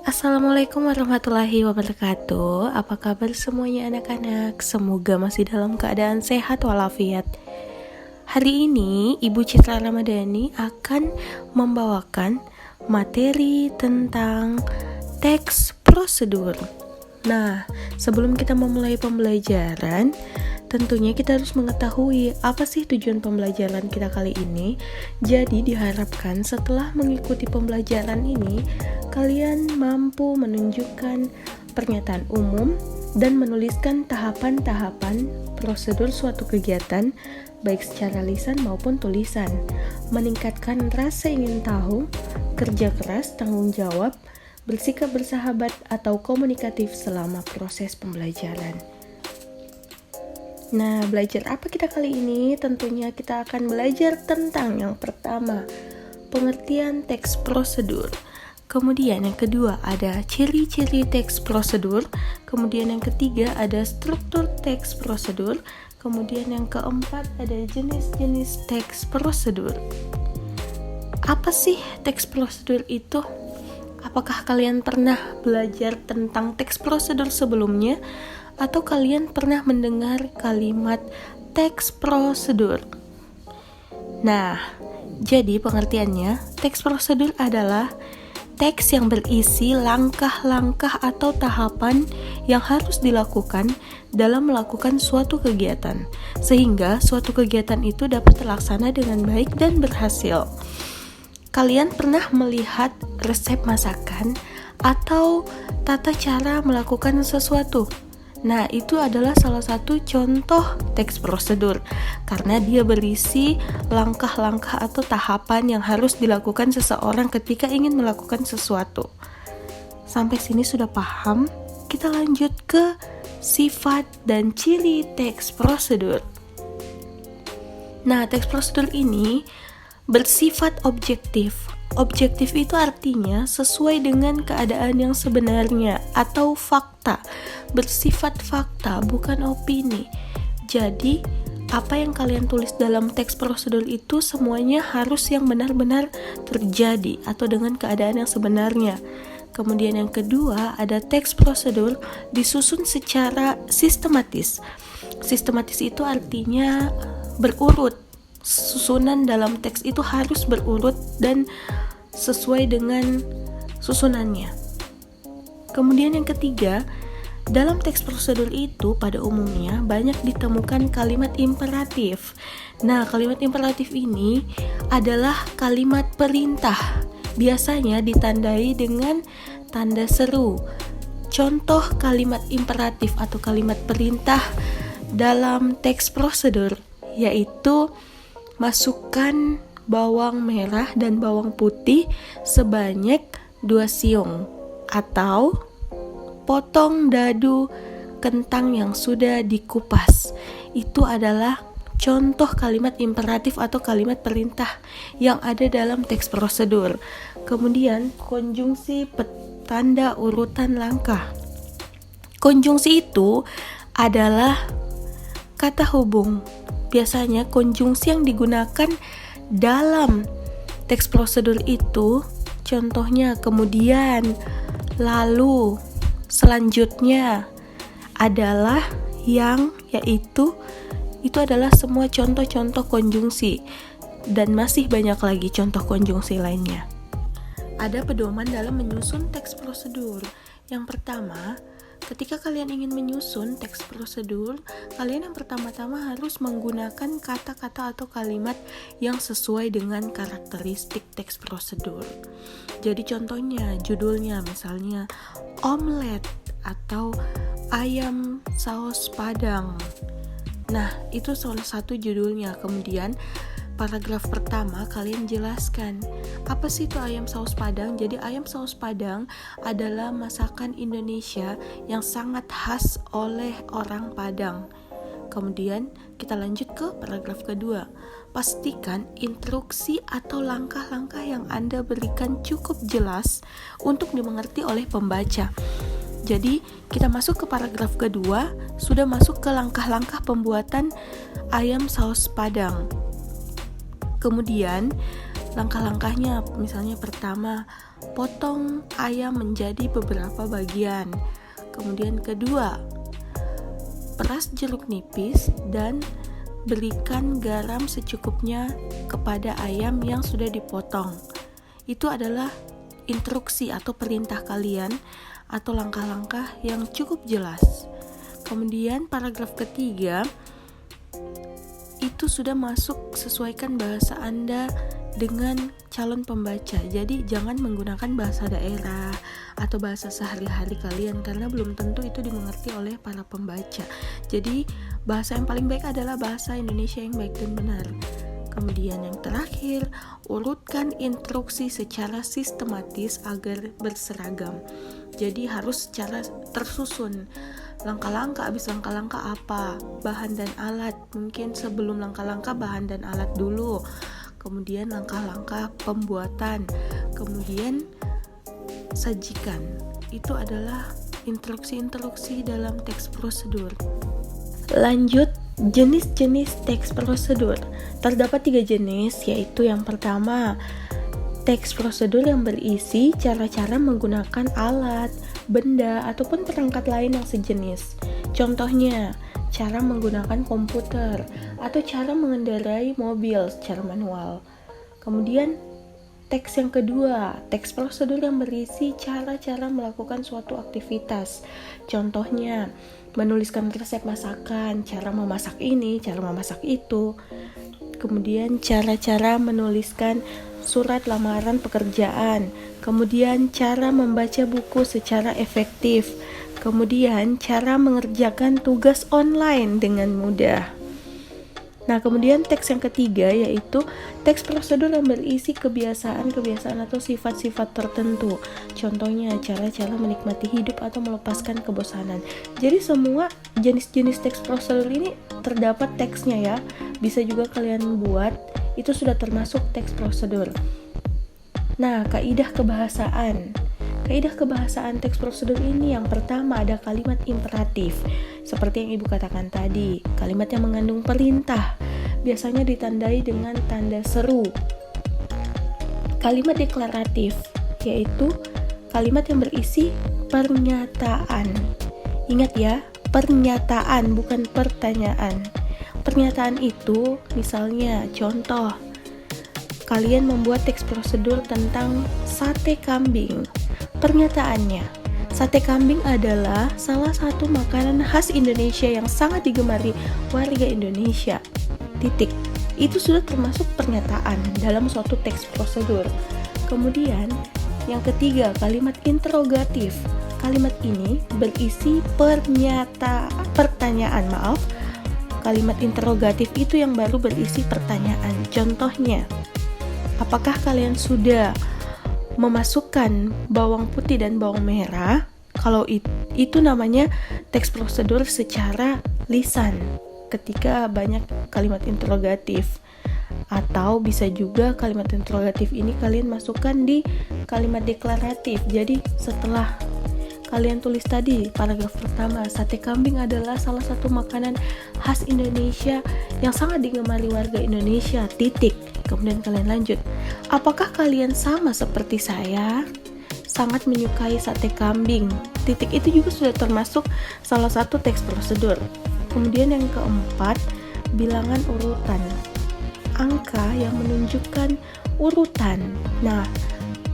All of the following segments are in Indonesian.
Assalamualaikum warahmatullahi wabarakatuh. Apa kabar semuanya anak-anak? Semoga masih dalam keadaan sehat walafiat. Hari ini Ibu Citra Ramadhani akan membawakan materi tentang teks prosedur. Nah, sebelum kita memulai pembelajaran, tentunya kita harus mengetahui apa sih tujuan pembelajaran kita kali ini. Jadi diharapkan setelah mengikuti pembelajaran ini, kalian mampu menunjukkan pernyataan umum dan menuliskan tahapan-tahapan prosedur suatu kegiatan, baik secara lisan maupun tulisan, meningkatkan rasa ingin tahu, kerja keras, tanggung jawab, bersikap bersahabat atau komunikatif selama proses pembelajaran. Nah, belajar apa kita kali ini? Tentunya kita akan belajar tentang yang pertama, pengertian teks prosedur. Kemudian yang kedua ada ciri-ciri teks prosedur. Kemudian yang ketiga ada struktur teks prosedur. Kemudian yang keempat ada jenis-jenis teks prosedur. Apa sih teks prosedur itu? Apakah kalian pernah belajar tentang teks prosedur sebelumnya? Atau kalian pernah mendengar kalimat teks prosedur? Nah, jadi pengertiannya, teks prosedur adalah teks yang berisi langkah-langkah atau tahapan yang harus dilakukan dalam melakukan suatu kegiatan, sehingga suatu kegiatan itu dapat terlaksana dengan baik dan berhasil. Kalian pernah melihat resep masakan atau tata cara melakukan sesuatu? Nah, itu adalah salah satu contoh teks prosedur karena dia berisi langkah-langkah atau tahapan yang harus dilakukan seseorang ketika ingin melakukan sesuatu. Sampai sini sudah paham? Kita lanjut ke sifat dan ciri teks prosedur. Nah, teks prosedur ini bersifat objektif. Objektif itu artinya sesuai dengan keadaan yang sebenarnya atau fakta, bersifat fakta, bukan opini. Jadi, apa yang kalian tulis dalam teks prosedur itu semuanya harus yang benar-benar terjadi atau dengan keadaan yang sebenarnya. Kemudian yang kedua, ada teks prosedur disusun secara sistematis. Sistematis itu artinya berurut. Susunan dalam teks itu harus berurut dan sesuai dengan susunannya. Kemudian yang ketiga, dalam teks prosedur itu pada umumnya banyak ditemukan kalimat imperatif. Nah, kalimat imperatif ini adalah kalimat perintah. Biasanya ditandai dengan tanda seru. Contoh kalimat imperatif atau kalimat perintah dalam teks prosedur yaitu masukkan bawang merah dan bawang putih sebanyak 2 siung, atau potong dadu kentang yang sudah dikupas. Itu adalah contoh kalimat imperatif atau kalimat perintah yang ada dalam teks prosedur. Kemudian konjungsi petanda urutan langkah. Konjungsi itu adalah kata hubung. Biasanya konjungsi yang digunakan dalam teks prosedur itu contohnya kemudian, lalu, selanjutnya adalah, yang, yaitu. Itu adalah semua contoh-contoh konjungsi dan masih banyak lagi contoh konjungsi lainnya. Ada pedoman dalam menyusun teks prosedur. Yang pertama, ketika kalian ingin menyusun teks prosedur, kalian yang pertama-tama harus menggunakan kata-kata atau kalimat yang sesuai dengan karakteristik teks prosedur. Jadi contohnya, judulnya misalnya omelet atau ayam saus padang. Nah, itu salah satu judulnya. Kemudian paragraf pertama kalian jelaskan apa sih itu ayam saus padang. Jadi ayam saus padang adalah masakan Indonesia yang sangat khas oleh orang Padang. Kemudian kita lanjut ke paragraf kedua. Pastikan instruksi atau langkah-langkah yang Anda berikan cukup jelas untuk dimengerti oleh pembaca. Jadi kita masuk ke paragraf kedua, sudah masuk ke langkah-langkah pembuatan ayam saus padang. Kemudian langkah-langkahnya, misalnya pertama, potong ayam menjadi beberapa bagian. Kemudian kedua, peras jeruk nipis dan berikan garam secukupnya kepada ayam yang sudah dipotong. Itu adalah instruksi atau perintah kalian atau langkah-langkah yang cukup jelas. Kemudian paragraf ketiga, itu sudah masuk, sesuaikan bahasa Anda dengan calon pembaca. Jadi jangan menggunakan bahasa daerah atau bahasa sehari-hari kalian, karena belum tentu itu dimengerti oleh para pembaca. Jadi bahasa yang paling baik adalah bahasa Indonesia yang baik dan benar. Kemudian yang terakhir, urutkan instruksi secara sistematis agar berseragam. Jadi harus secara tersusun. Langkah-langkah, abis langkah-langkah apa? Bahan dan alat. Mungkin sebelum langkah-langkah bahan dan alat dulu. Kemudian langkah-langkah pembuatan. Kemudian sajikan. Itu adalah instruksi-instruksi dalam teks prosedur. Lanjut, jenis-jenis teks prosedur. Terdapat 3 jenis, yaitu yang pertama, teks prosedur yang berisi cara-cara menggunakan alat, benda, ataupun perangkat lain yang sejenis. Contohnya, cara menggunakan komputer atau cara mengendarai mobil secara manual. Kemudian, teks yang kedua, teks prosedur yang berisi cara-cara melakukan suatu aktivitas. Contohnya, menuliskan resep masakan, cara memasak ini, cara memasak itu. Kemudian, cara-cara menuliskan surat lamaran pekerjaan. Kemudian, cara membaca buku secara efektif. Kemudian, cara mengerjakan tugas online dengan mudah. Nah, kemudian teks yang ketiga yaitu teks prosedur yang berisi kebiasaan-kebiasaan atau sifat-sifat tertentu. Contohnya, cara-cara menikmati hidup atau melepaskan kebosanan. Jadi semua jenis-jenis teks prosedur ini terdapat teksnya ya. Bisa juga kalian buat, itu sudah termasuk teks prosedur. Nah, kaidah kebahasaan. Kaidah kebahasaan teks prosedur ini yang pertama ada kalimat imperatif. Seperti yang Ibu katakan tadi, kalimat yang mengandung perintah biasanya ditandai dengan tanda seru. Kalimat deklaratif, yaitu kalimat yang berisi pernyataan. Ingat ya, pernyataan bukan pertanyaan. Pernyataan itu misalnya contoh, kalian membuat teks prosedur tentang sate kambing. Pernyataannya, sate kambing adalah salah satu makanan khas Indonesia yang sangat digemari warga Indonesia. Titik. Itu sudah termasuk pernyataan dalam suatu teks prosedur. Kemudian, yang ketiga, kalimat interrogatif. Kalimat ini berisi pertanyaan. Kalimat interrogatif itu yang baru berisi pertanyaan. Contohnya, apakah kalian sudah memasukkan bawang putih dan bawang merah? Kalau itu namanya teks prosedur secara lisan ketika banyak kalimat interrogatif. Atau bisa juga kalimat interrogatif ini kalian masukkan di kalimat deklaratif. Jadi setelah kalian tulis tadi paragraf pertama, sate kambing adalah salah satu makanan khas Indonesia yang sangat digemari warga Indonesia, titik. Kemudian kalian lanjut, apakah kalian sama seperti saya? Sangat menyukai sate kambing, titik. Itu juga sudah termasuk salah satu teks prosedur. Kemudian yang keempat, bilangan urutan. Angka yang menunjukkan urutan. Nah,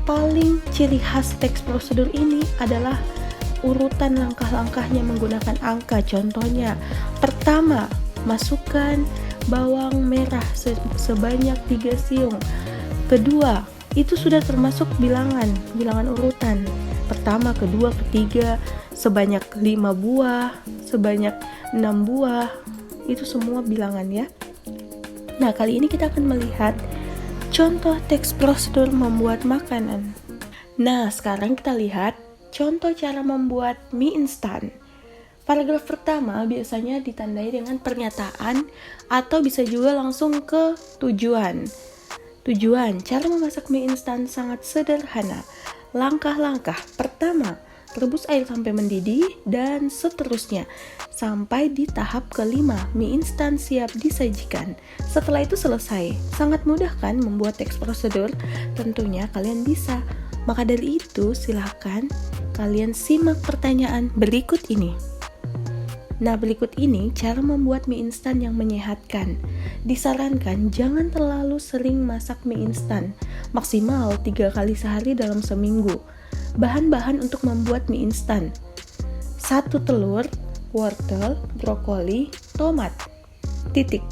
paling ciri khas teks prosedur ini adalah urutan langkah-langkahnya menggunakan angka. Contohnya, pertama, masukkan bawang merah sebanyak 3 siung. Kedua, itu sudah termasuk bilangan urutan. Pertama, kedua, ketiga, sebanyak 5 buah, sebanyak 6 buah. Itu semua bilangan ya. Nah, kali ini kita akan melihat contoh teks prosedur membuat makanan. Nah, sekarang kita lihat contoh cara membuat mie instan. Paragraf pertama biasanya ditandai dengan pernyataan atau bisa juga langsung ke tujuan. Tujuan, cara memasak mie instan sangat sederhana. Langkah-langkah, pertama, rebus air sampai mendidih, dan seterusnya sampai di tahap kelima, mie instan siap disajikan. Setelah itu selesai. Sangat mudah kan membuat teks prosedur? Tentunya kalian bisa. Maka dari itu silahkan kalian simak pertanyaan berikut ini. Nah, berikut ini cara membuat mie instan yang menyehatkan. Disarankan jangan terlalu sering masak mie instan, maksimal 3 kali sehari dalam seminggu. Bahan-bahan untuk membuat mie instan: 1 telur, wortel, brokoli, tomat. Titik.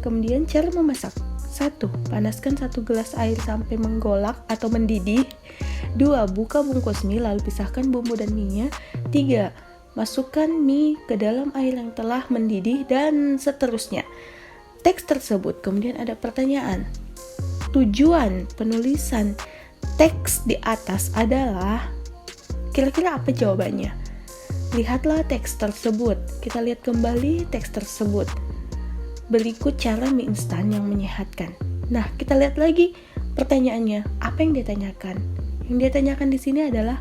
Kemudian cara memasak: 1. Panaskan 1 gelas air sampai menggolak atau mendidih. 2. Buka bungkus mie lalu pisahkan bumbu dan mie-nya. 3. Masukkan mie ke dalam air yang telah mendidih, dan seterusnya. Teks tersebut kemudian ada pertanyaan. Tujuan penulisan teks di atas adalah, kira-kira apa jawabannya? Lihatlah teks tersebut. Kita lihat kembali teks tersebut. Berikut cara mie instan yang menyehatkan. Nah, kita lihat lagi pertanyaannya. Apa yang ditanyakan? Yang ditanyakan di sini adalah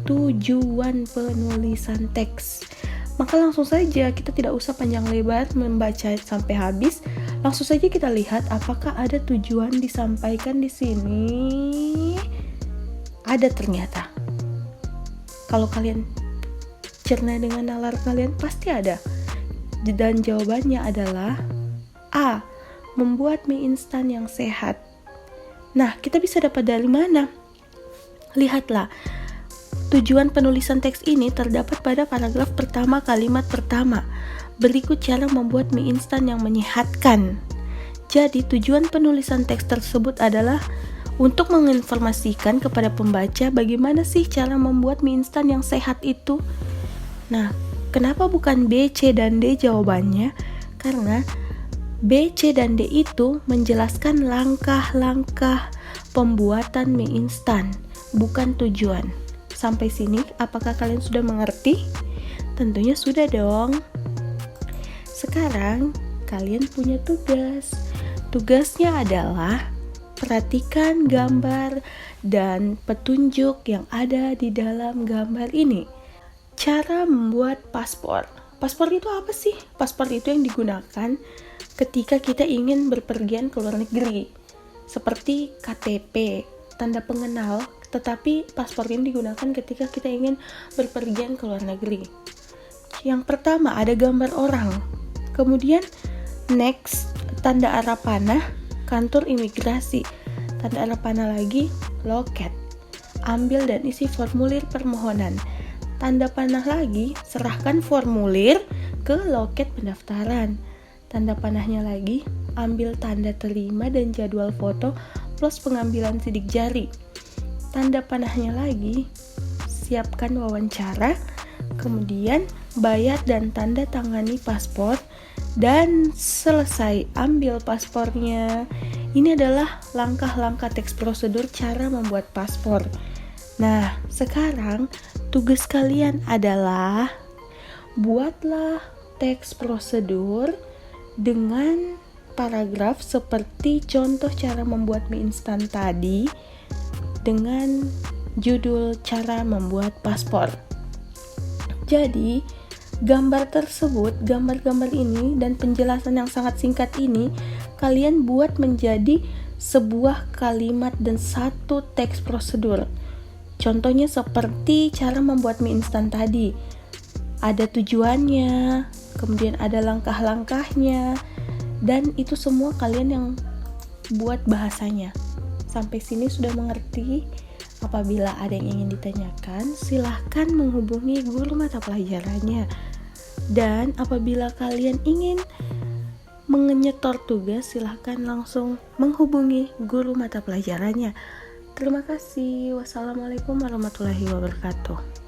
tujuan penulisan teks. Maka langsung saja, kita tidak usah panjang lebar membaca sampai habis. Langsung saja kita lihat apakah ada tujuan disampaikan di sini. Ada ternyata. Kalau kalian cerna dengan nalar kalian, pasti ada. Dan jawabannya adalah A. Membuat mie instan yang sehat. Nah, kita bisa dapat dari mana? Lihatlah. Tujuan penulisan teks ini terdapat pada paragraf pertama kalimat pertama. Berikut cara membuat mie instan yang menyehatkan. Jadi, tujuan penulisan teks tersebut adalah untuk menginformasikan kepada pembaca bagaimana sih cara membuat mie instan yang sehat itu. Nah, kenapa bukan B, C, dan D jawabannya? Karena B, C, dan D itu menjelaskan langkah-langkah pembuatan mie instan, bukan tujuan. Sampai sini, apakah kalian sudah mengerti? Tentunya sudah dong. Sekarang, kalian punya tugas. Tugasnya adalah perhatikan gambar dan petunjuk yang ada di dalam gambar ini. Cara membuat paspor. Paspor itu apa sih? Paspor itu yang digunakan ketika kita ingin berpergian ke luar negeri. Seperti KTP, tanda pengenal, tetapi paspor ini digunakan ketika kita ingin berpergian ke luar negeri. Yang pertama ada gambar orang. Kemudian next, tanda arah panah, kantor imigrasi. Tanda arah panah lagi, loket. Ambil dan isi formulir permohonan. Tanda panah lagi, serahkan formulir ke loket pendaftaran. Tanda panahnya lagi, ambil tanda terima dan jadwal foto plus pengambilan sidik jari. Tanda panahnya lagi, siapkan wawancara, kemudian bayar dan tanda tangani paspor, dan selesai ambil paspornya. Ini adalah langkah-langkah teks prosedur cara membuat paspor. Nah, sekarang tugas kalian adalah buatlah teks prosedur dengan paragraf seperti contoh cara membuat mie instan tadi, dengan judul cara membuat paspor. Jadi, gambar-gambar ini dan penjelasan yang sangat singkat ini kalian buat menjadi sebuah kalimat dan satu teks prosedur. Contohnya seperti cara membuat mie instan tadi. Ada tujuannya, kemudian ada langkah-langkahnya, dan itu semua kalian yang buat bahasanya. Sampai sini sudah mengerti? Apabila ada yang ingin ditanyakan, silahkan menghubungi guru mata pelajarannya. Dan apabila kalian ingin menyetor tugas, silahkan langsung menghubungi guru mata pelajarannya. Terima kasih. Wassalamualaikum warahmatullahi wabarakatuh.